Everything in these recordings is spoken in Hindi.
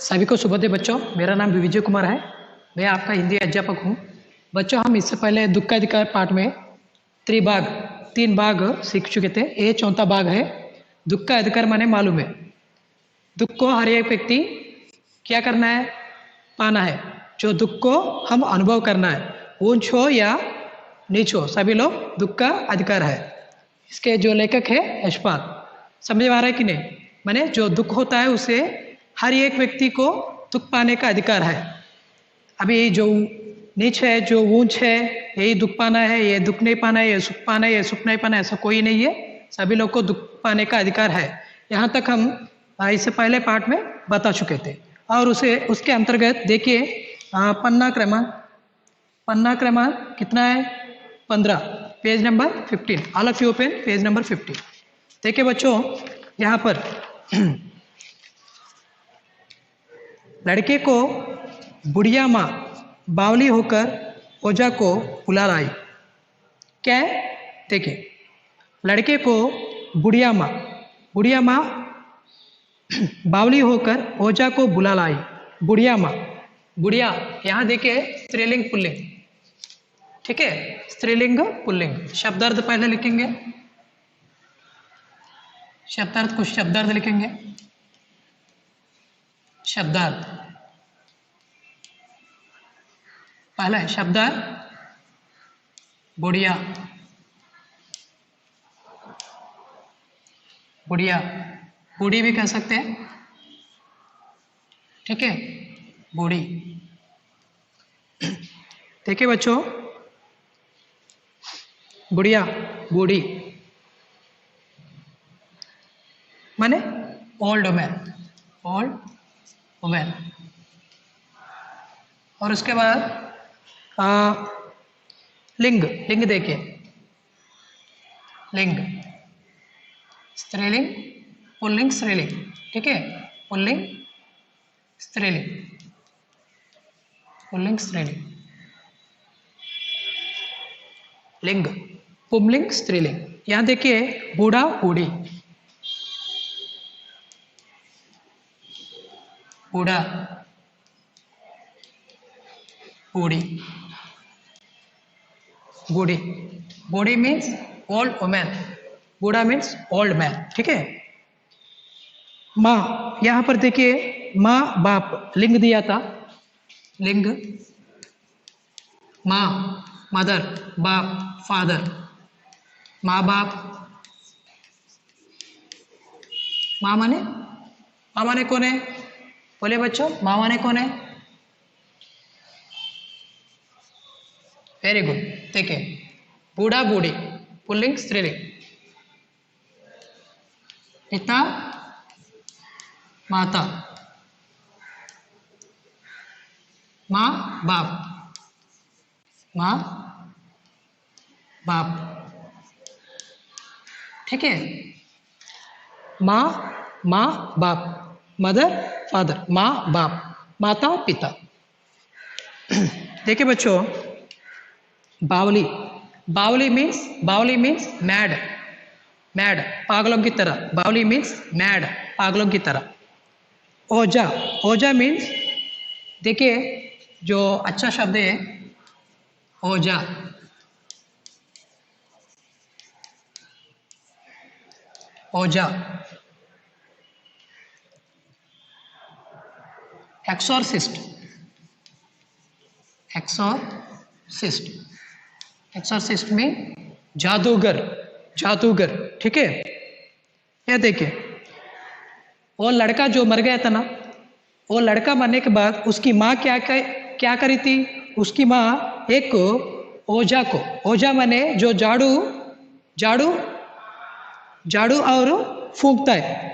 सभी को शुभोदय बच्चों। मेरा नाम विजय कुमार है। मैं आपका हिंदी अध्यापक हूँ। बच्चों, हम इससे पहले दुख का अधिकार पाठ में तीन भाग सीख चुके थे। ये चौथा भाग है। दुख का अधिकार माने मालूम है। दुख को हर एक व्यक्ति क्या करना है? पाना है। जो दुख को हम अनुभव करना है, ऊंच हो या नीच हो, सभी लोग दुख का अधिकार है। इसके जो लेखक है यशपाल। समझ में आ रहा है कि नहीं? माने जो दुख होता है उसे हर एक व्यक्ति को दुख पाने का अधिकार है। अभी जो नीच है, जो ऊंच है, यही दुख पाना है, ये दुख नहीं पाना है, ये सुख पाना है, ये सुख नहीं पाना है, ऐसा कोई नहीं है। सभी लोग को दुख पाने का अधिकार है। यहाँ तक हम इससे पहले पाठ में बता चुके थे। और उसके अंतर्गत देखिए, पन्ना क्रमांक कितना है? 15, page number 15। All of you open page number 15। देखिए बच्चों, यहाँ पर लड़के को बुढ़िया माँ बावली होकर ओझा को बुला लाई। क्या है? देखिए, लड़के को बुढ़िया माँ बावली होकर ओझा को बुला लाई। बुढ़िया माँ, बुढ़िया यहाँ देखिए स्त्रीलिंग पुल्लिंग, ठीक है? स्त्रीलिंग पुल्लिंग। शब्दार्थ पहले लिखेंगे, कुछ शब्दार्थ लिखेंगे। शब्दार्थ पहला है शब्दार्थ बुढ़िया। बूढ़ी भी कह सकते हैं, ठीक है? बूढ़ी। देखिए बच्चों, बुढ़िया, बूढ़ी माने ओल्ड वुमेन। और उसके बाद लिंग देखिए, लिंग स्त्रीलिंग, पुल्लिंग, स्त्रीलिंग, ठीक है? पुल्लिंग स्त्रीलिंग, पुल्लिंग स्त्रीलिंग। लिंग पुल्लिंग स्त्रीलिंग। यहाँ देखिए बूढ़ा बूढ़ी, बूढ़ा बूढ़ी, बूढ़ी मीन्स ओल्ड वुमेन, बूढ़ा मीन्स ओल्ड मैन, ठीक है? माँ, यहाँ पर देखिए माँ बाप, लिंग दिया था। लिंग माँ मदर, बाप फादर। माँ बाप, माँ माने कौन है? बोले बच्चों, माँ माने कौन है? Very good. देखिए, बूढ़ा बूढ़ी, पुल्लिंग स्त्रीलिंग। पिता माता, माँ बाप, ठीक है? माँ बाप, मदर फादर, माँ बाप, माता पिता। देखिए बच्चों, बावली मीन्स मैड, पागलों की तरह। बावली मीन्स मैड, पागलों की तरह। ओझा मीन्स, देखिए जो अच्छा शब्द है ओझा, एक्सोर्सिस्ट में जादूगर, ठीक है? यह देखिए, वो लड़का जो मर गया था ना, वो लड़का मरने के बाद उसकी माँ क्या करी थी? उसकी माँ एक ओझा माने जो झाड़ू और फूंकता है।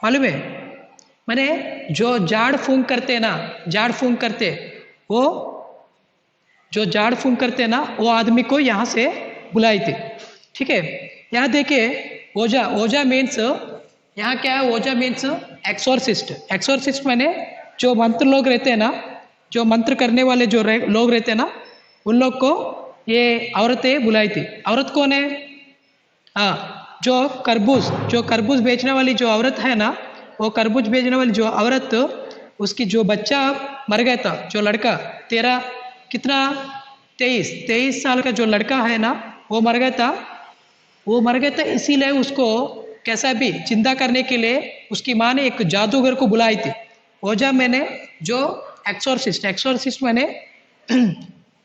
मालूम है? माने जो झाड़ फूंक करते वो जो झाड़ फूंक करते ना, वो आदमी को यहाँ से बुलाई थी, ठीक है? यहाँ देखिए ओझा मीन्स, यहाँ क्या है? ओझा मीन्स एक्सोर्सिस्ट माने जो मंत्र लोग रहते हैं ना, जो मंत्र करने वाले जो लोग रहते हैं ना, उन लोग को ये औरतें बुलाई थी। औरत कौन है? हाँ, जो खरबूज बेचने वाली जो औरत है ना, वो खरबूज बेचने वाली जो औरत, उसकी जो बच्चा मर गया था, जो लड़का 23 साल का जो लड़का है ना, वो मर गया था। वो मर गया था, इसीलिए उसको कैसा भी जिंदा करने के लिए उसकी माँ ने एक जादूगर को बुलाई थी। ओजा मैंने जो एक्सोर्सिस्ट मैंने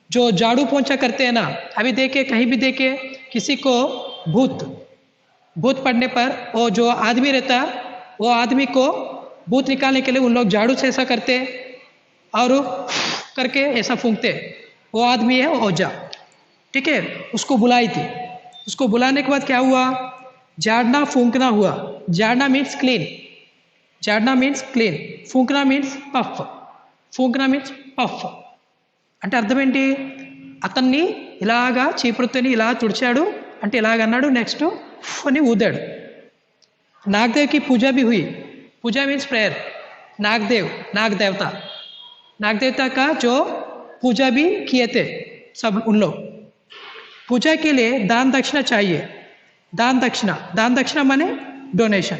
जो झाड़ू पोंछा करते हैं ना, अभी देखे कहीं भी देखे किसी को भूत पड़ने पर वो जो आदमी रहता है, वो आदमी को भूत निकालने के लिए उन लोग झाड़ू से ऐसा करते और करके ऐसा फूंकते। वो आदमी है ओजा, ठीक है। उसको बुलाई थी। उसको बुलाने के बाद क्या हुआ, झाड़ना फूंकना हुआ। झाड़ना मीन्स क्लीन, फूंकना मीन्स పఫ్ అంటే అర్థం ఏంటి, అతన్ని ఇలాగా చీపురుతోని ఇలా తుడిచాడు అంటే ఇలాగన్నాడు, నెక్స్ట్ అని ఊదాడు. नागदेव की पूजा भी हुई. पूजा मीन्स प्रेयर. नाग देवता का जो पूजा भी किए थे सब उन लोग. पूजा के लिए दान दक्षिणा चाहिए. दान दक्षिणा माने डोनेशन.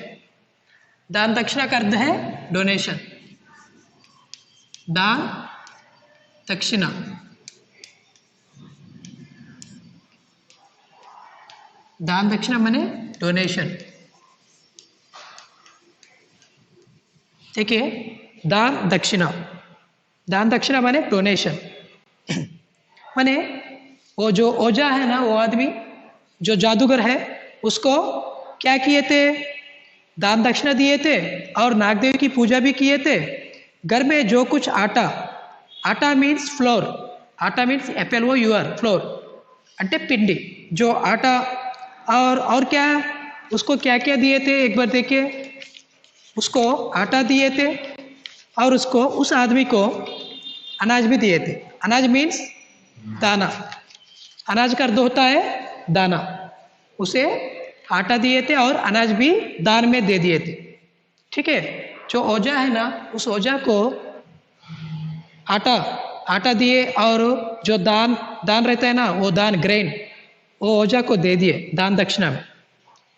दान दक्षिणा का अर्थ है डोनेशन. दान दक्षिणा, दान दक्षिणा माने डोनेशन. देखिए, दान दक्षिणा माने डोनेशन. माने वो जो ओझा है ना, वो आदमी जो जादूगर है, उसको क्या किए थे, दान दक्षिणा दिए थे और नागदेव की पूजा भी किए थे. घर में जो कुछ आटा मीन्स फ्लोर, आटा मीन्स FLOUR फ्लोर अंटे पिंडी, जो आटा और क्या उसको क्या क्या दिए थे एक बार देखिए. उसको आटा दिए थे और उसको उस आदमी को अनाज भी दिए थे. अनाज मीन्स दाना. अनाज का अर्थ होता है दाना. उसे आटा दिए थे और अनाज भी दान में दे दिए थे. ठीक है. जो ओझा है ना, उस ओझा को आटा दिए और जो दान रहता है ना, वो दान ग्रेन वो ओझा को दे दिए दान दक्षिणा में.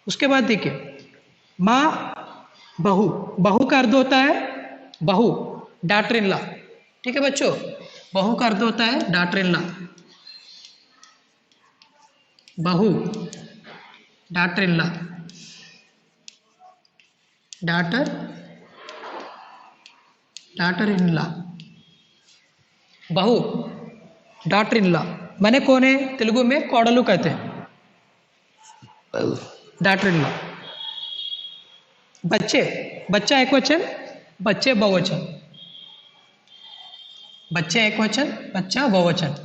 उसके बाद देखिए, माँ बहू का अर्थ होता है बहू, डॉटर इन लॉ. ठीक है बच्चों, बहू का अर्थ होता है डॉटर इन लॉ. बहू, daughter in law, daughter in law. बहू, डॉटर इन लॉ माने कौन है, तेलुगु में कोडलू कहते हैं. Daughter in law. बच्चा एक वचन, बच्चे बहुवचन. बच्चे एक वचन, बच्चा बहुवचन.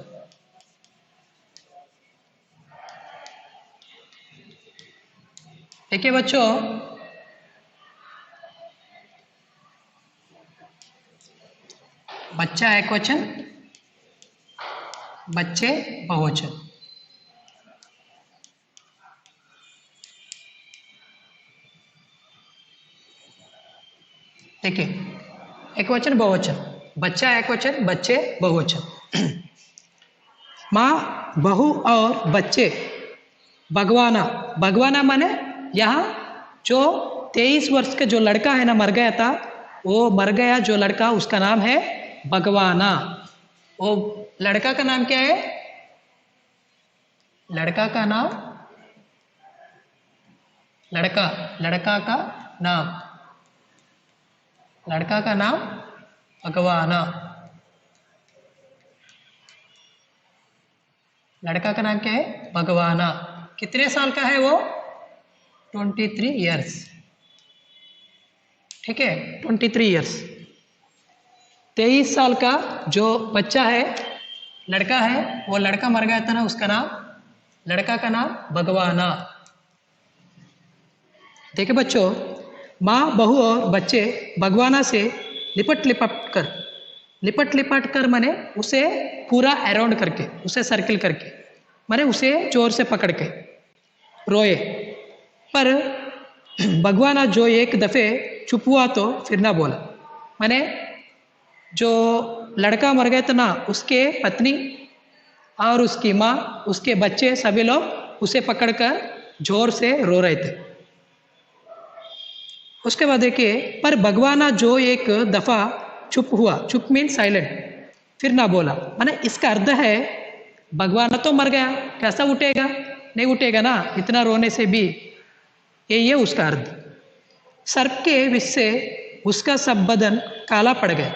देखिए बच्चों, बच्चा एक वचन, बच्चे बहुवचन. देखिए, एक वचन बहुवचन, बच्चा एक वचन, बच्चे बहुवचन. माँ, बहू और बच्चे. भगवाना माने यहाँ जो 23 वर्ष का जो लड़का है ना, मर गया था, वो मर गया जो लड़का, उसका नाम है भगवाना. वो लड़का का नाम क्या है, लड़का का नाम, लड़का का नाम, लड़का का नाम भगवाना. लड़का का नाम क्या है, भगवाना. कितने साल का है वो, 23 ईयर्स. ठीक है, 23 ईयर्स. 23 साल का जो बच्चा है, लड़का है, वो लड़का मर गया था ना, उसका नाम, लड़का का नाम भगवाना. देखिए बच्चों, माँ, बहू और बच्चे भगवाना से लिपट कर माने उसे पूरा अराउंड करके, उसे सर्किल करके, माने उसे जोर से पकड़ के रोए. पर भगवाना जो एक दफ़े चुप हुआ तो फिर ना बोला. माने जो लड़का मर गया था ना, उसके पत्नी और उसकी माँ, उसके बच्चे, सभी लोग उसे पकड़कर जोर से रो रहे थे। उसके बाद देखिए, पर भगवाना जो एक दफा चुप हुआ, चुप मीन साइलेंट, फिर ना बोला। माने इसका अर्थ है भगवाना तो मर गया, कैसा उठेगा, नहीं उठेगा ना इतना रोने से भी, यही है उसका अर्थ। सर्प के विष से उसका सब बदन काला पड़ गया।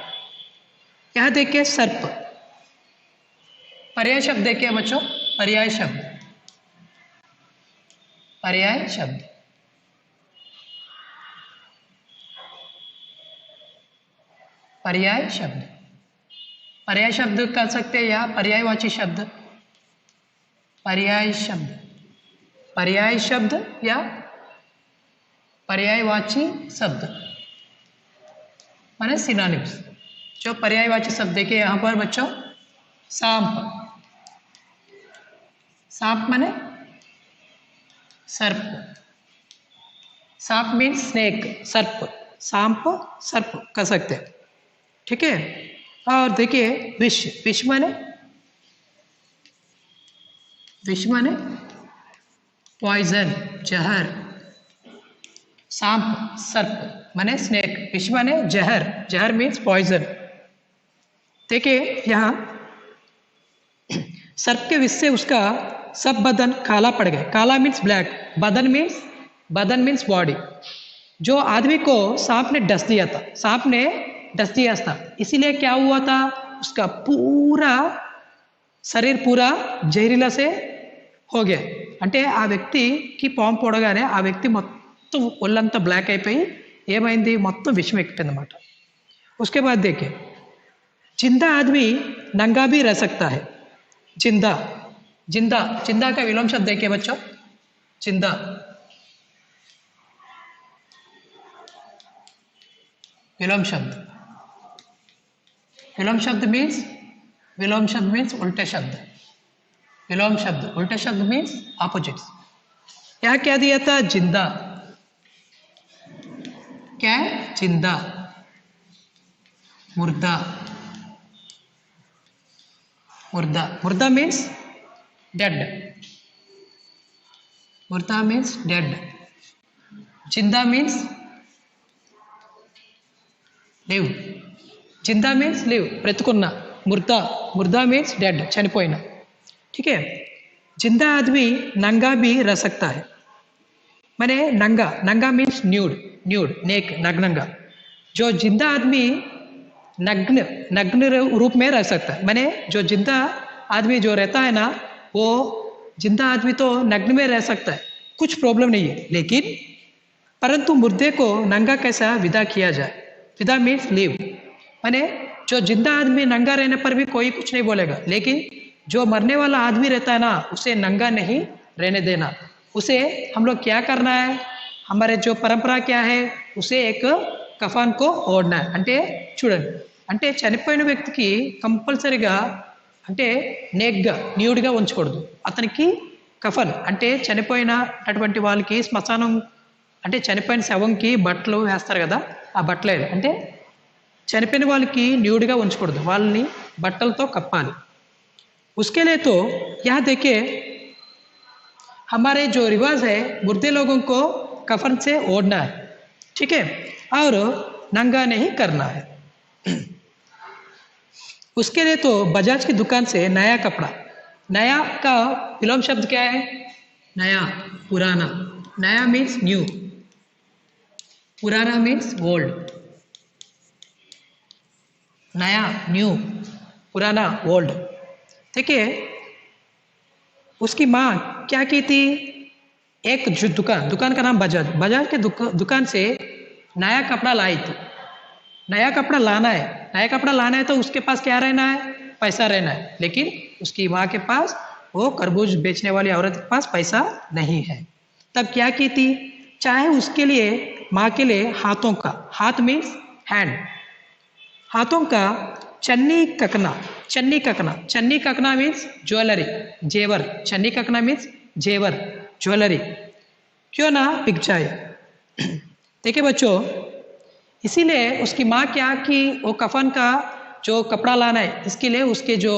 यहां देखिए सर्प, पर्याय शब्द देखिए बच्चों, पर्याय शब्द, पर्याय शब्द, पर्याय शब्द, पर्याय शब्द कह सकते हैं या पर्यायवाची शब्द, पर्याय शब्द, पर्याय शब्द या पर्यायवाची शब्द माने सिनोनिम्स। जो पर्यायवाची शब्द देखिए यहां पर बच्चों, सांप, सांप माने सर्प, सांप मीन्स स्नेक, सर्प, सांप सर्प कह सकते हैं, ठीक है। और देखिए विष, विष माने, विष माने पॉइजन, जहर, सांप सर्प माने स्नेक, विष माने जहर, जहर मीन्स पॉइजन। देखिए यहाँ सर्प के विष से उसका सब बदन काला पड़ गया। काला मीन्स ब्लैक, बदन मीन्स बॉडी। जो आदमी को सांप ने डस दिया था, सांप ने डस दिया था, इसीलिए क्या हुआ था, उसका पूरा शरीर पूरा जहरीला से हो गया। అంటే ఆ వ్యక్తికి పాము పొడగానే ఆ వ్యక్తి మొత్తం ఒళ్ళంతా బ్లాక్ అయిపోయి ఏమైంది, మొత్తం విషం ఎక్కిపోయిందన్నమాట। उसके बाद देखिए, जिंदा आदमी नंगा भी रह सकता है। जिंदा, जिंदा, जिंदा का विलोम शब्द देखिए बच्चों, जिंदा, विलोम शब्द, विलोम शब्द मीन्स, विलोम शब्द मीन्स उल्टे शब्द, विलोम शब्द, उल्टे शब्द मीन्स ऑपोजिट्स। यहां क्या दिया था, जिंदा, क्या है, जिंदा, मुर्दा, मुर्दा, मुर्दा मीन्स डेड, मुर्दा मीन्स डेड, जिंदा मीन्स लिव, जिंदा मीन्स लिव ब्रतुकुन्ना, मुर्दा, मुर्दा मीन्स डेड चनिपोइना, ठीक है। जिंदा आदमी नंगा भी रह सकता है। माने नंगा, नंगा मीन्स न्यूड, न्यूड नेक, नग्नंगा। जो जिंदा आदमी नग्न, नग्न रूप में रह सकता है। माने जो जिंदा आदमी जो रहता है ना, वो जिंदा आदमी तो नग्न में रह सकता है, कुछ प्रॉब्लम नहीं है, लेकिन परंतु मुर्दे को नंगा कैसा विदा किया जाए। विदा मीन्स लीव, माने जो जिंदा आदमी नंगा रहने पर भी कोई कुछ नहीं बोलेगा, लेकिन जो मरने वाला आदमी रहता है ना, उसे नंगा नहीं रहने देना। उसे हम लोग क्या करना है, हमारे जो परंपरा क्या है, उसे एक కఫాన్ కో ఓడనా అంటే చూడండి, అంటే చనిపోయిన వ్యక్తికి కంపల్సరీగా అంటే నేక్గా న్యూడ్గా ఉంచకూడదు. అతనికి కఫన్ అంటే చనిపోయిన అటువంటి వాళ్ళకి శ్మశానం అంటే చనిపోయిన శవంకి బట్టలు వేస్తారు కదా, ఆ బట్టలే అంటే చనిపోయిన వాళ్ళకి న్యూడ్గా ఉంచకూడదు, వాళ్ళని బట్టలతో కప్పాలి. उसके लिए तो यहाँ देखिए हमारे जो रिवाज है, मुर्दे लोगों को कफन से ओढ़ना है, ठीक है, और नंगा नहीं करना है. उसके लिए तो बजाज की दुकान से नया कपड़ा, नया का विलोम शब्द क्या है, नया, पुराना. नया मीन्स न्यू, पुराना मीन्स ओल्ड. नया न्यू, पुराना ओल्ड. देखिए उसकी माँ क्या की थी, एक जो दुकान का नाम बजाज, बजाज के दुकान से नया कपड़ा लाई थी. नया कपड़ा लाना है, नया कपड़ा लाना है तो उसके पास क्या रहना है, पैसा रहना है. लेकिन उसकी माँ के पास, वो तरबूज बेचने वाली औरत के पास पैसा नहीं है. तब क्या की थी, चाहे उसके लिए, माँ के लिए हाथों का, हाथ मीन्स हैंड, हाथों का चन्नी ककना, चन्नी ककना, चन्नी ककना मीन्स ज्वेलरी, जेवर. चन्नी ककना मीन्स जेवर, ज्वेलरी क्यों ना बिक जाए. देखिए बच्चों, इसीलिए उसकी माँ क्या कि वो कफन का जो कपड़ा लाना है, इसके लिए उसके जो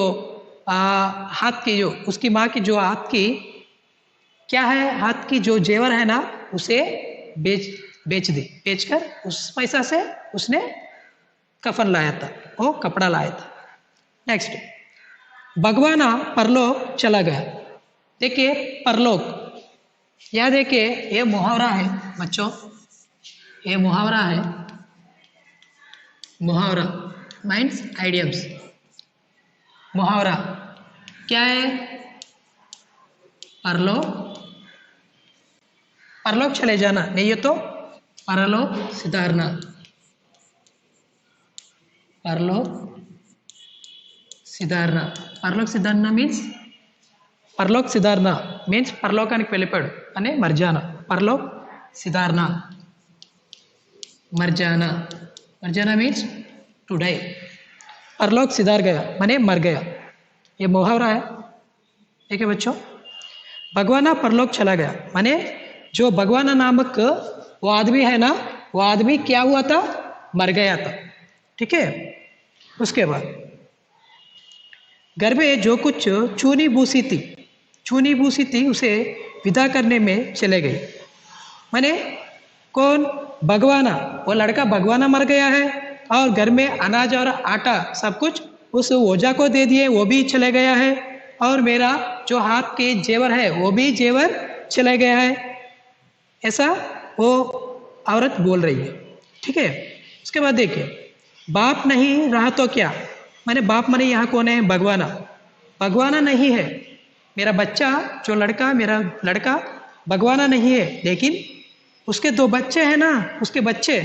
हाथ की, जो उसकी माँ की जो हाथ की क्या है, हाथ की जो जेवर है ना उसे बेच दी, बेचकर उस पैसा से उसने कफन लाया था, वो कपड़ा लाया था। नेक्स्ट, भगवाना परलोक चला गया। देखिए परलोक, यह देखिए ये मुहावरा है बच्चों, ये मुहावरा है, मुहावरा मीन्स आइडियम्स। मुहावरा क्या है, परलोक, परलोक चले जाना, नहीं है तो परलोक सिधारना, परलोक సిధారణ, పరలోక సిధారణ మీన్స్ పరలోక సిధారణ మీన్స్ పరలోకానికి వెళ్ళిపోయాడు అనే మర్జానా, పరలోక్ సిధారణ, मरजाना, मरजाना मीन्स टू डाई, परलोक सिधार गया माने मर गया, ये मुहावरा है। ठीक है बच्चों, भगवाना परलोक चला गया माने जो भगवाना नामक वो आदमी है ना, वो आदमी क्या हुआ था, मर गया था। ठीक है, उसके बाद घर में जो कुछ चूनी भूसी थी, चूनी भूसी थी उसे विदा करने में चले गए। माने कौन, भगवाना, वो लड़का भगवाना मर गया है और घर में अनाज और आटा सब कुछ उस ओझा को दे दिए, वो भी चले गया है, और मेरा जो हाथ के जेवर है वो भी जेवर चले गया है, ऐसा वो औरत बोल रही है। ठीक है, उसके बाद देखिए, बाप नहीं रहा तो क्या, मैंने बाप माने यहाँ कौन है, भगवाना, भगवाना नहीं है, मेरा बच्चा जो लड़का, मेरा लड़का भगवाना नहीं है, लेकिन उसके दो बच्चे हैं ना, उसके बच्चे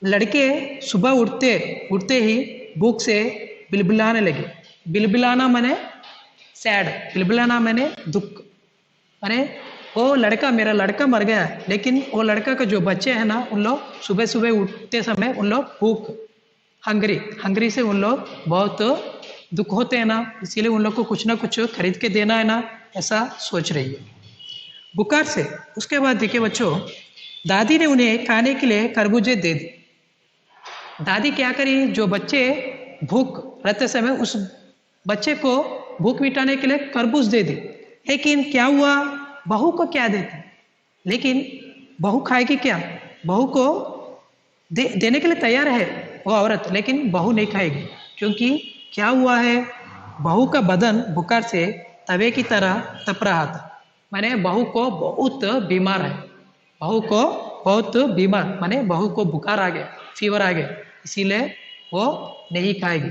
लड़के सुबह उठते उठते ही भूख से बिलबिलाने लगे। बिलबिलाना माने सैड, बिलबिलाना माने दुख, माने वो लड़का, मेरा लड़का मर गया है, लेकिन वो लड़का का जो बच्चे हैं ना, उन लोग सुबह सुबह उठते समय उन लोग भूख, हंगरी से उन लोग बहुत दुख होते हैं ना, इसीलिए उन लोग को कुछ ना कुछ खरीद के देना है ना, ऐसा सोच रही है, बुखार से। उसके बाद देखिए बच्चों, दादी ने उन्हें खाने के लिए खरबूजे दे दी। दादी क्या करी, जो बच्चे भूख रहते समय उस बच्चे को भूख मिटाने के लिए खरबूज दे दी, लेकिन क्या हुआ, बहू को क्या देती, लेकिन बहू खाएगी क्या, बहू को देने के लिए तैयार है वो औरत, लेकिन बहू नहीं खाएगी, क्योंकि क्या हुआ है, बहू का बदन बुखार से तवे की तरह तप रहा था, माने बहू को बहुत बीमार है, बहू को बहुत बीमार, माने बहू को बुखार आ गया, फीवर आ गया, इसीलिए वो नहीं खाएगी।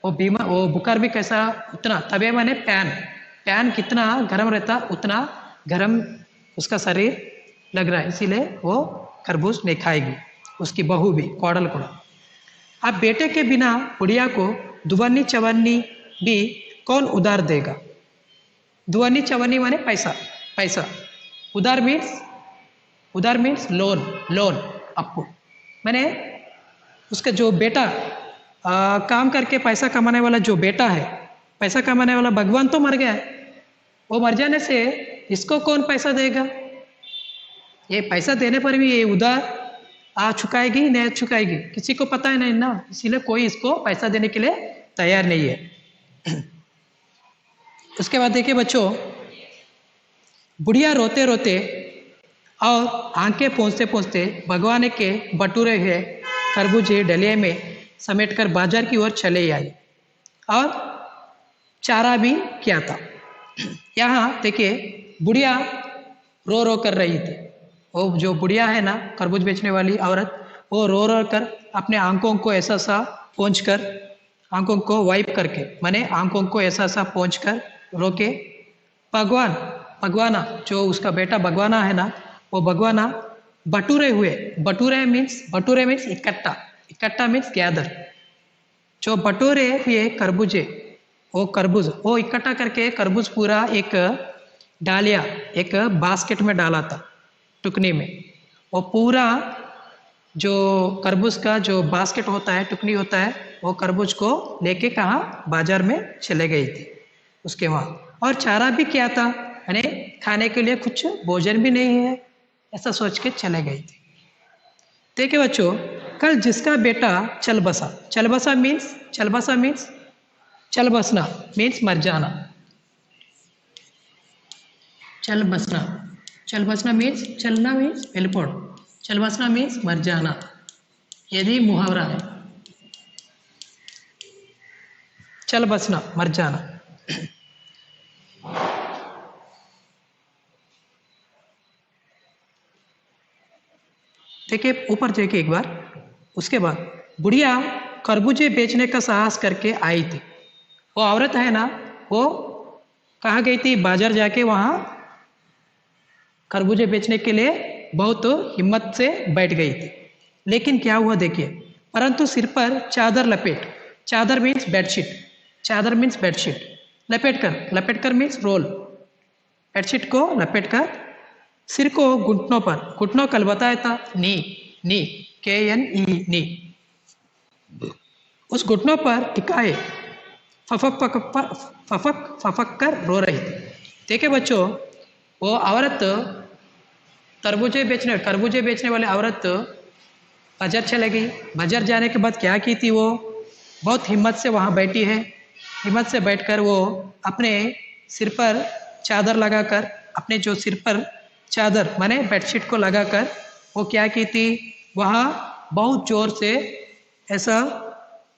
वो बीमार, वो बुखार भी कैसा, उतना तवे माने पैन, पैन कितना गर्म रहता उतना गर्म उसका शरीर लग रहा है, इसीलिए वो खरबूज नहीं खाएगी, उसकी बहू भी, कोडल कोड़ा। अब बेटे के बिना बुढ़िया को दुवन्नी चवन्नी भी कौन उधार देगा, दुवन्नी चवन्नी माने पैसा, पैसा, उधार मीन्स लोन, लोन अप्पू, मैंने उसका जो बेटा काम करके पैसा कमाने वाला जो बेटा है, पैसा कमाने वाला भगवान तो मर गया है, वो मर जाने से इसको कौन पैसा देगा, ये पैसा देने पर भी ये उधार चुकाएगी नहीं चुकाएगी, किसी को पता है नहीं ना, इसीलिए कोई इसको पैसा देने के लिए तैयार नहीं है। उसके बाद देखिए बच्चों, बुढ़िया रोते रोते और आंखें पोंछते पोंछते भगवान के बटूरे हुए खरबूजे डलिए में समेटकर बाजार की ओर चले आई और चारा भी किया था। यहाँ देखिए बुढ़िया रो रो कर रही थी, वो जो बुढ़िया है ना, खरबूज बेचने वाली औरत, वो रो रो कर अपने आंखों को ऐसा सा पोंछ कर, आंखों को वाइप करके, माने आंखों को ऐसा सा पोंछ कर रो के, भगवाना जो उसका बेटा भगवाना है ना, वो भगवाना बटूरे हुए, बटूरे मीन्स इकट्ठा, इकट्ठा मीन्स गैदर, जो बटूरे हुए खरबूजे, वो खरबूज वो इकट्ठा करके खरबूज पूरा एक डालिया, एक बास्केट में डाला था, टुकनी में, वो पूरा जो खरबूज का जो बास्केट होता है, टुकनी होता है, वो खरबूज को लेके कहाँ, बाजार में चले गई थी उसके वहाँ, और चारा भी क्या था, यानी खाने के लिए कुछ भोजन भी नहीं है, ऐसा सोच के चले गई थी। देखिए बच्चों, कल जिसका बेटा चल बसा, चल बसा मीन्स चल बसना मीन्स मर जाना, चल बसना, चल बसना मीन्स चलना मीन्स వెళ్ళిపోవడం, चल बसना मीन्स मर जाना, यदि मुहावरा है। चल बसना मर जाना। देखिए ऊपर देखिए एक बार। उसके बाद बुढ़िया खरबूजे बेचने का साहस करके आई थी। वो औरत है ना, वो कहाँ गई थी, बाजार जाके वहाँ खरबूजे बेचने के लिए बहुत हिम्मत से बैठ गई थी। लेकिन क्या हुआ देखिए, परंतु सिर पर चादर लपेट, चादर मीन्स बेडशीट, चादर मीन्स बेडशीट, लपेट कर मीन्स रोल, बेडशीट को लपेट कर सिर को घुटनों पर, घुटनों कल बताया था नी, नी KNE नी, उस घुटनों पर टिकाए फफक फफक कर रो रही थी। देखिए बच्चों, वो औरत खरबूजे बेचने वाली औरत बाजार चले गई। बाजार जाने के बाद क्या की थी, वो बहुत हिम्मत से वहाँ बैठी है। हिम्मत से बैठकर वो अपने सिर पर चादर लगाकर, अपने जो सिर पर चादर माने बेडशीट को लगाकर वो क्या की थी, वहाँ बहुत जोर से ऐसा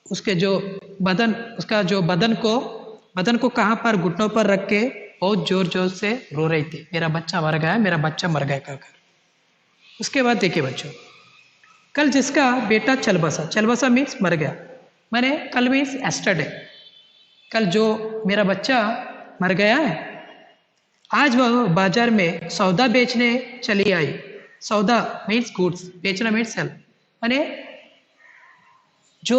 उसके जो बदन, उसका जो बदन को कहाँ पर, घुटनों पर रख के बहुत जोर जोर से रो रही थी, मेरा बच्चा मर गया, मेरा बच्चा मर गया कहकर। उसके बाद देखिए बच्चों, कल जिसका बेटा चल बसा मीन्स मर गया, मैंने कल मीन्स एस्टरडे, कल जो मेरा बच्चा मर गया है, आज वह बाजार में सौदा बेचने चली आई। सौदा मीन्स गुड्स, बेचना मीन्स सेल, मैंने जो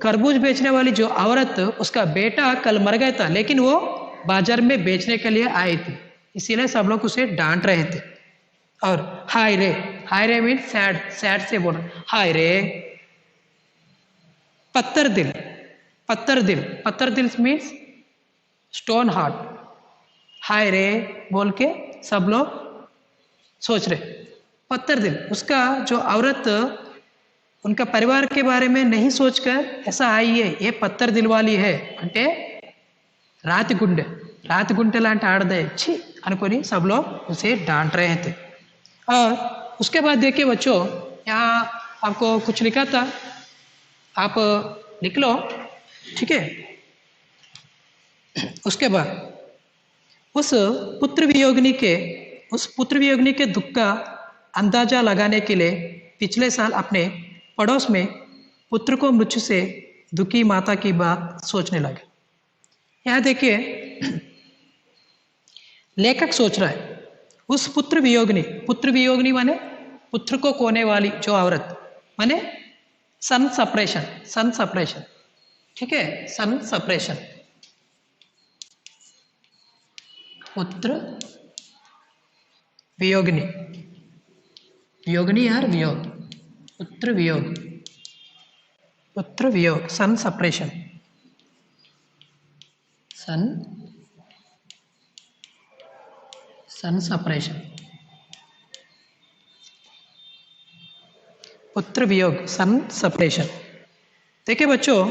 खरबूज बेचने वाली जो औरत, उसका बेटा कल मर गया था, लेकिन वो बाजार में बेचने के लिए आई थी, इसीलिए सब लोग उसे डांट रहे थे। और हाय रे मीन्स सैड, सैड से बोल, हाय रे। पत्थर दिल, पत्थर दिल मीन्स स्टोन हार्ट, हाय रे बोल के सब लोग सोच रहे। पत्थर दिल, उसका जो औरत उनका परिवार के बारे में नहीं सोचकर ऐसा आई है, ये पत्थर दिल वाली है అంటే रात गुंडे लांటి ఆడదే ఛీ అనుకొని सब लोग उसे डांट रहे थे। और उसके बाद देखिए बच्चों, यहाँ आपको कुछ लिखा था, आप लिख लो, ठीक है। उसके बाद उस पुत्र वियोगिनी के दुख का अंदाजा लगाने के लिए पिछले साल अपने पड़ोस में पुत्र को मृत्यु से दुखी माता की बात सोचने लगे। यहाँ देखिए लेखक सोच रहा है, उस पुत्र वियोगिनी माने पुत्र को खोने वाली जो औरत, माने सन सेपरेशन, ठीक है, सन सेपरेशन, पुत्र वियोगिनी, यार वियोग, पुत्र वियोग, सन सेपरेशन, पुत्र वियोग, सन सेपरेशन। देखिए बच्चों,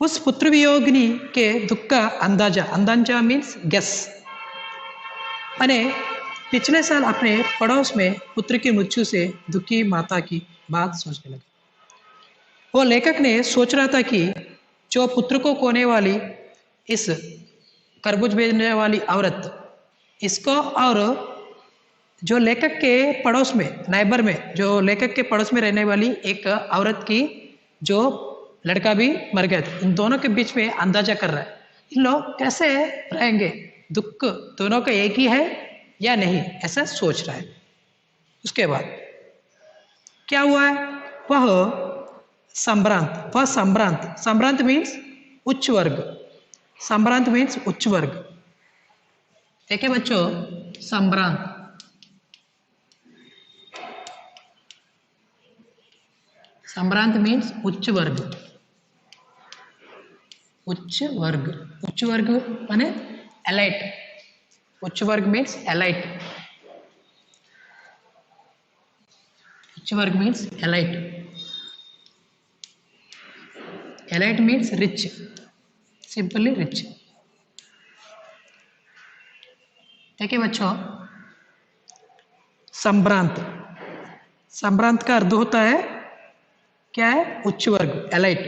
उस पुत्र वियोगिनी के दुख का अंदाजा मीन्स गेस, मैंने पिछले साल अपने पड़ोस में पुत्र की मृत्यु से दुखी माता की बात सोचने लगे। वो लेखक ने सोच रहा था कि जो पुत्र को खोने वाली इस खरबूज बेचने वाली औरत, इसको और जो लेखक के पड़ोस में, नाइबर में, जो लेखक के पड़ोस में रहने वाली एक औरत की जो लड़का भी मर गया था, इन दोनों के बीच में अंदाजा कर रहा है, इन लोग कैसे रहेंगे, दुख दोनों का एक ही है या नहीं, ऐसा सोच रहा है। उसके बाद क्या हुआ है, वह संभ्रांत मीन्स उच्च वर्ग, संभ्रांत मीन्स उच्च वर्ग। देखिए बच्चों, संभ्रांत मीन्स उच्च वर्ग, उच्च वर्ग माने एलाइट, उच्च वर्ग मीन्स एलाइट, उच्च वर्ग means elite means rich, simply rich. देखिए बच्चों, संभ्रांत, संभ्रांत का अर्थ होता है क्या है? उच्च वर्ग, एलाइट।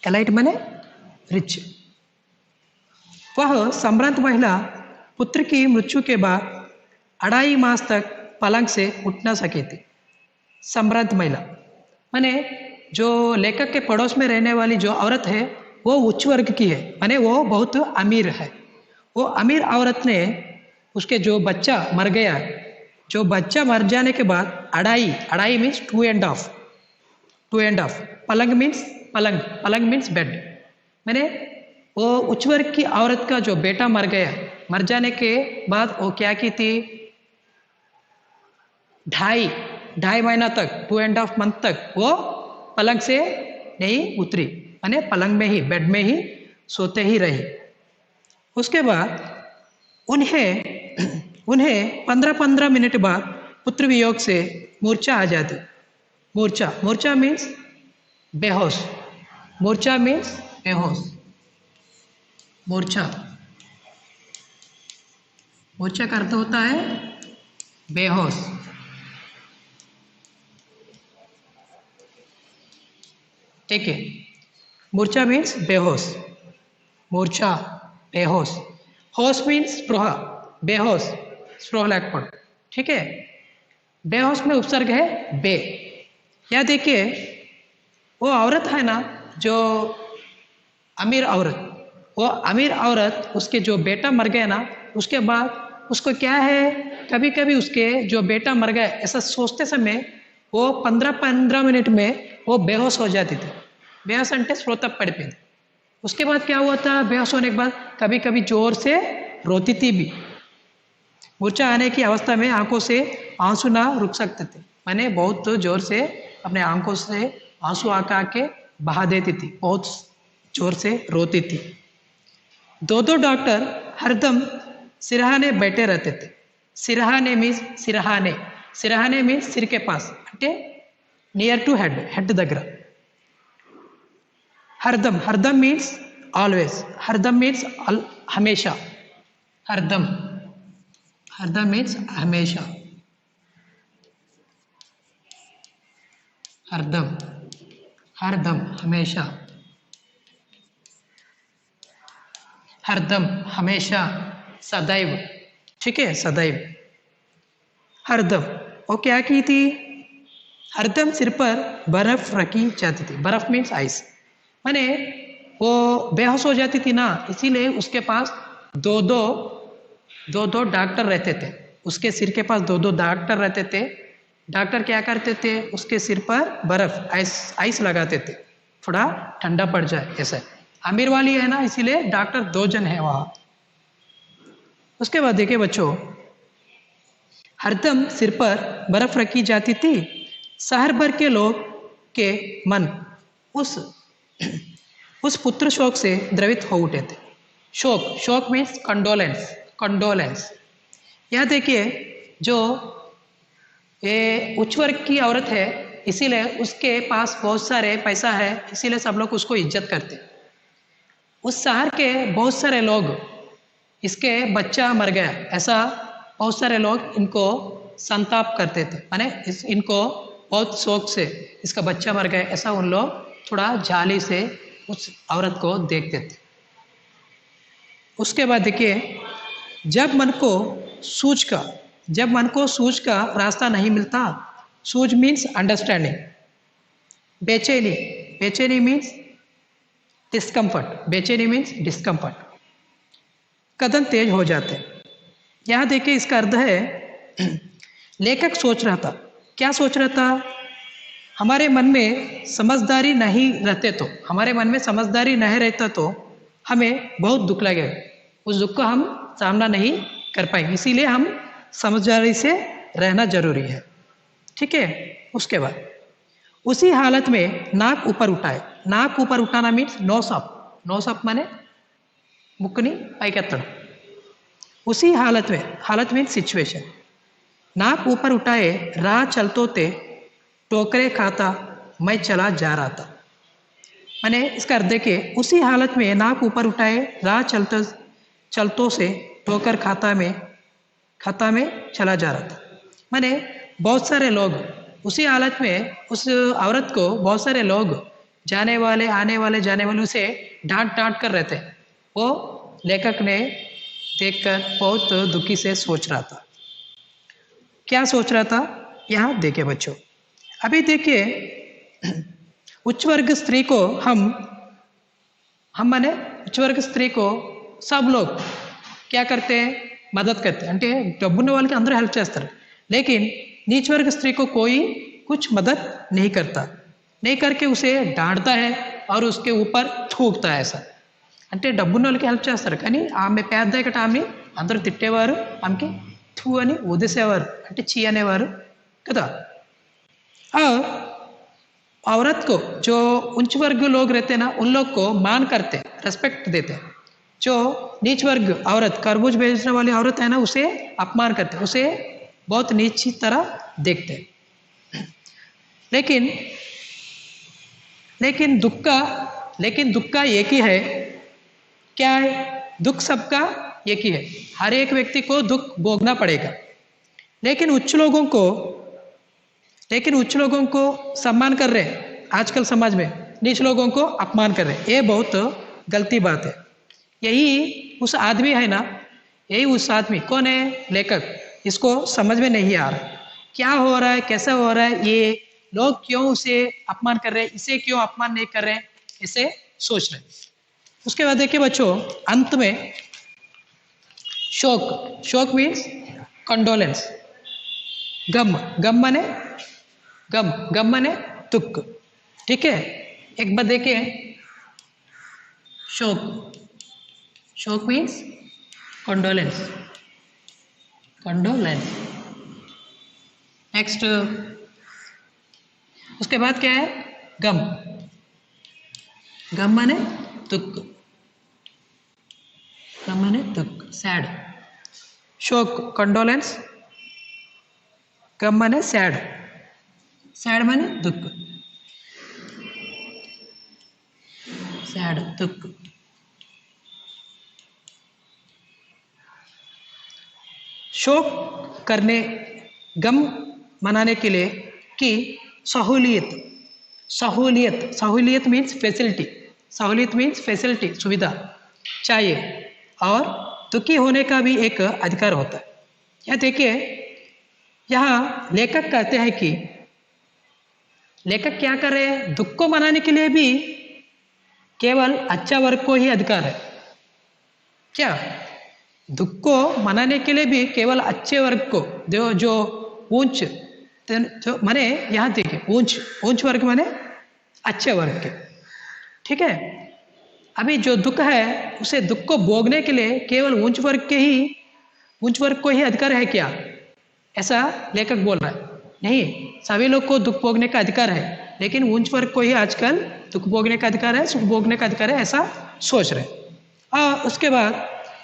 एलाइट माने रिच। वह संभ्रांत महिला पुत्र की मृत्यु के बाद 2.5 मास तक पलंग से उठ न सकी थी। संभ्रांत महिला माने जो लेखक के पड़ोस में रहने वाली जो औरत है वो उच्च वर्ग की है, माने वो बहुत अमीर है। वो अमीर औरत ने उसके जो बच्चा मर गया, जो बच्चा मर जाने के बाद अढ़ाई, अढ़ाई मीन्स 2.5, 2.5, पलंग मीन्स पलंग, पलंग मीन्स बेड, मैंने वो उच्च वर्ग की औरत का जो बेटा मर गया, मर जाने के बाद वो क्या की थी? 2.5 महीना तक, 2.5 मंथ तक वो पलंग से नहीं उतरी, माने पलंग में ही, बेड में ही सोते ही रही। उसके बाद उन्हें 15-15 मिनट बाद पुत्र वियोग से मूर्छा आ जाती। मूर्छा, मूर्छा मीन्स बेहोश, मूर्छा मीन्स बेहोश, मूर्छा, मूर्छा का अर्थ होता है बेहोश। ठीक है, मूर्छा मीन्स बेहोश, मूर्छा बेहोश, होश मीन्स स्पृह, बेहोश स्पृह लेकपड़। ठीक है, बेहोश में उपसर्ग है बे। या देखिए वो औरत है ना, जो अमीर औरत, वो अमीर औरत, उसके जो बेटा मर गया ना, उसके बाद उसको क्या है, कभी कभी उसके जो बेटा मर गया ऐसा सोचते समय वो 15-15 मिनट में वो बेहोश हो जाती थी। बेहोश अंटे स्रोत पड़िपोయింది। उसके बाद क्या हुआ था? बेहोश होने के बाद कभी कभी जोर से रोती थी भी। मूर्छा आने की अवस्था में आंखों से आंसू ना रुक सकते थे, मैंने बहुत जोर से अपने आंखों से आंसू आका के बहा देती थी, बहुत जोर से रोती थी। 2-2 डॉक्टर हरदम सिरहाने बैठे रहते थे। सिरहाने मीन्स सिरहाने, सिरहाने मीन्स सिर के पास, అంటే नियर टू हेड, हेड దగ్గర। हरदम, हरदम मीन्स ऑलवेज, हरदम मीन्स हमेशा, हरदम, हरदम मीन्स हमेशा, हरदम, हरदम हमेशा, हरदम हमेशा, सदैव। ठीक है, सदैव, हरदम। वो क्या की थी? हरदम सिर पर बर्फ रखी जाती थी। बर्फ मीन्स आइस, माने वो बेहोश हो जाती थी ना, इसीलिए उसके पास 2-2 डॉक्टर रहते थे। उसके सिर के पास 2-2 डॉक्टर रहते थे। डॉक्टर क्या करते थे? उसके सिर पर बर्फ, आइस, आइस लगाते थे, थोड़ा ठंडा पड़ जाए ऐसा। अमीर वाली है ना, इसीलिए डॉक्टर 2 जन है वहाँ। उसके बाद देखिए बच्चों, हरदम सिर पर बर्फ रखी जाती थी। शहर भर के लोग के मन उस पुत्र शोक से द्रवित हो उठे थे। शोक, शोक मीन्स कंडोलेंस, कंडोलेंस। यह देखिए जो ये उच्च वर्ग की औरत है, इसीलिए उसके पास बहुत सारे पैसा है, इसीलिए सब लोग उसको इज्जत करते। उस शहर के बहुत सारे लोग इसके बच्चा मर गया ऐसा बहुत सारे लोग इनको संताप करते थे, माने इनको बहुत शौक से इसका बच्चा मर गया ऐसा उन लोग थोड़ा जाली से उस औरत को देखते थे। उसके बाद देखिए, जब मन को सूझ का रास्ता नहीं मिलता, सूझ मीन्स अंडरस्टैंडिंग, बेचैनी, बेचैनी मीन्स डिस्कम्फर्ट, बेचैनी मीन्स डिस्कम्फर्ट, कदम तेज हो जाते। यहाँ देखिए इसका अर्थ है, लेखक सोच रहा था, क्या सोच रहा था? हमारे मन में समझदारी नहीं रहते तो, हमारे मन में समझदारी नहीं रहता तो हमें बहुत दुख लगेगा, उस दुख को हम सामना नहीं कर पाएंगे, इसीलिए हम समझदारी से रहना जरूरी है। ठीक है, उसके बाद उसी हालत में नाक ऊपर उठाए। नाक ऊपर उठाना means nose up, nose up माने मुक्कनी पैकेत्तड़। उसी हालत में सिचुएशन, नाक ऊपर उठाए राह चलतोते टोकरे खाता मैं चला जा रहा था। मैंने इसका अर्थ देखिए, उसी हालत में नाक ऊपर उठाए राह चलतों से ठोकर खाता में चला जा रहा था। माने बहुत सारे लोग उसी हालत में उस औरत को बहुत सारे लोग जाने वाले आने वाले जाने वाले उसे डांट डांट कर रहे थे। वो लेखक ने देखकर बहुत दुखी से सोच रहा था। क्या सोच रहा था यहाँ देखिए बच्चों। अभी देखिए उच्च वर्ग स्त्री को हम माने उच्च वर्ग स्त्री को सब लोग क्या करते हैं, मदद करते हैं, అంటే డబ్బున్న వాళ్ళకి అందరూ हेल्प చేస్తారు। लेकिन नीच वर्ग स्त्री को कोई कुछ मदद नहीं करता, नहीं करके उसे डांटता है और उसके ऊपर थूकता है ऐसा। అంటే డబ్బున్న వాళ్ళకి హెల్ప్ చేస్తారు కానీ ఆమె పేద ఆమె అందరూ తిట్టేవారు, ఆమెకి थू అని వదిలేసేవారు, అంటే చీ అనేవారు కదా। और औरत को जो उच्च वर्ग लोग रहते हैं ना उन लोग को मान करते, रेस्पेक्ट देते हैं। जो नीच वर्ग औरत खरबूज बेचने वाली औरत है ना उसे अपमान करते, उसे बहुत नीच तरह देखते। लेकिन दुख का एक ही है। क्या है? दुख सबका एक ही है, हर एक व्यक्ति को दुख भोगना पड़ेगा। लेकिन उच्च लोगों को सम्मान कर रहे हैं आजकल समाज में, नीच लोगों को अपमान कर रहे हैं, ये बहुत गलती बात है। यही उस आदमी है ना, यही उस आदमी कौन है? लेखक। इसको समझ में नहीं आ रहा क्या हो रहा है, कैसा हो रहा है, ये लोग क्यों उसे अपमान कर रहे हैं, इसे क्यों अपमान नहीं कर रहे हैं, इसे सोच रहे। उसके बाद देखिए बच्चों अंत में शोक मीन्स कंडोलेंस। गम माने दुख। ठीक है, एक बार देखिए शोक मीन्स कंडोलेंस। नेक्स्ट उसके बाद क्या है? गम माने दुख, सैड। शोक कंडोलेंस, गम माने सैड माने दुख, दुख। शोक करने, गम मनाने के लिए कि सहूलियत मीन्स फैसिलिटी, सुविधा चाहिए। और दुखी होने का भी एक अधिकार होता है। यह देखिए यहाँ लेखक कहते हैं कि लेखक क्या कर रहे हैं, दुख को मनाने के लिए भी केवल अच्छा वर्ग को ही अधिकार है। क्या? दुख को मनाने के लिए भी केवल अच्छे वर्ग को, जो ऊंच, जो माने यहाँ देखिए ऊंच वर्ग माने अच्छे वर्ग के। ठीक है, अभी जो दुख है उसे दुख को भोगने के लिए केवल ऊंच वर्ग को ही अधिकार है क्या? ऐसा लेखक बोल रहा है। नहीं, सभी लोग को दुख भोगने का अधिकार है, लेकिन ऊंच वर्ग को ही आजकल दुख भोगने का अधिकार है, सुख भोगने का अधिकार है, ऐसा सोच रहे। और उसके बाद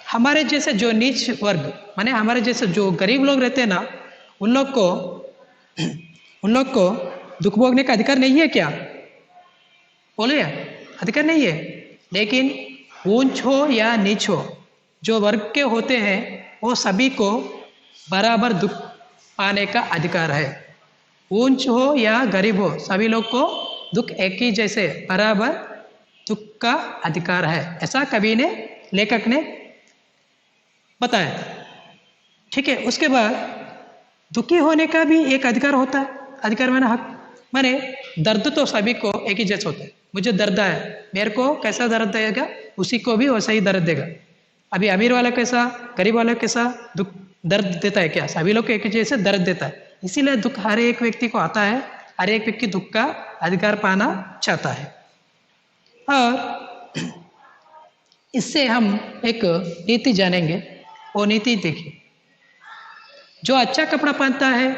हमारे जैसे जो नीच वर्ग माने हमारे जैसे जो गरीब लोग रहते हैं ना उन लोग को दुख भोगने का अधिकार नहीं है क्या? बोलिए, अधिकार नहीं है। लेकिन ऊंच हो या नीच हो, जो वर्ग के होते हैं वो सभी को बराबर दुख पाने का अधिकार है। ऊंच हो या गरीब हो, सभी लोग को दुख एक ही जैसे बराबर दुख का अधिकार है, ऐसा कवि ने, लेखक ने बताया। ठीक है, उसके बाद दुखी होने का भी एक अधिकार होता है। अधिकार माने हक, माने दर्द तो सभी को एक ही जैसा होता है। मुझे दर्द है, मेरे को कैसा दर्द देगा उसी को भी वैसा ही दर्द देगा। अभी अमीर वाला कैसा, गरीब वाला कैसा दुख दर्द देता है क्या? सभी लोग को एक जैसे दर्द देता है। इसीलिए दुख हर एक व्यक्ति को आता है, हर एक व्यक्ति दुख का अधिकार पाना चाहता है। और इससे हम एक नीति जानेंगे। वो नीति देखिए, जो अच्छा कपड़ा पहनता है,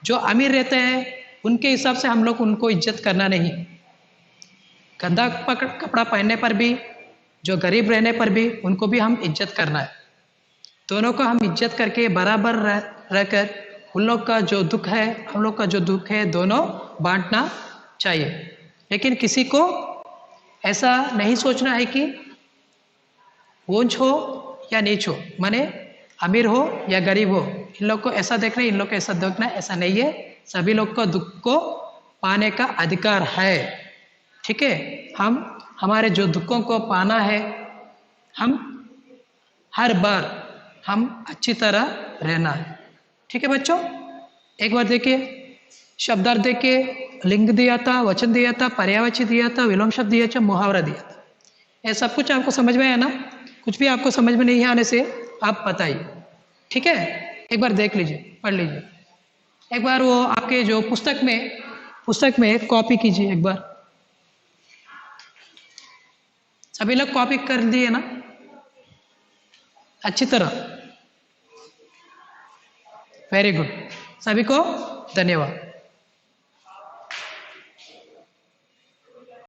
जो अमीर रहते हैं, उनके हिसाब से हम लोग उनको इज्जत करना नहीं। गंदा कपड़ा पहनने पर भी, जो गरीब रहने पर भी उनको भी हम इज्जत करना है। दोनों को हम इज्जत करके बराबर रहकर उन लोग का जो दुख है, हम लोग का जो दुख है, दोनों बांटना चाहिए। लेकिन किसी को ऐसा नहीं सोचना है कि ऊंच हो या नीच हो, माने अमीर हो या गरीब हो, इन लोग को ऐसा देखना है, इन लोग को ऐसा देखना है, ऐसा नहीं है। सभी लोग को दुख को पाने का अधिकार है। ठीक है, हम हमारे जो दुखों को पाना है, हम हर बार हम अच्छी तरह रहना है। ठीक है बच्चों, एक बार देखिए, शब्दार्थ देखिए, लिंग दिया था, वचन दिया था, पर्यायवाची दिया था, विलोम शब्द दिया था, मुहावरा दिया था। ये सब कुछ आपको समझ में आया ना? कुछ भी आपको समझ में नहीं आने से आप बताइए। ठीक है, एक बार देख लीजिए, पढ़ लीजिए। एक बार वो आपके जो पुस्तक में कॉपी कीजिए एक बार। सभी लोग कॉपी कर दिए ना अच्छी तरह? वेरी गुड, सभी को धन्यवाद।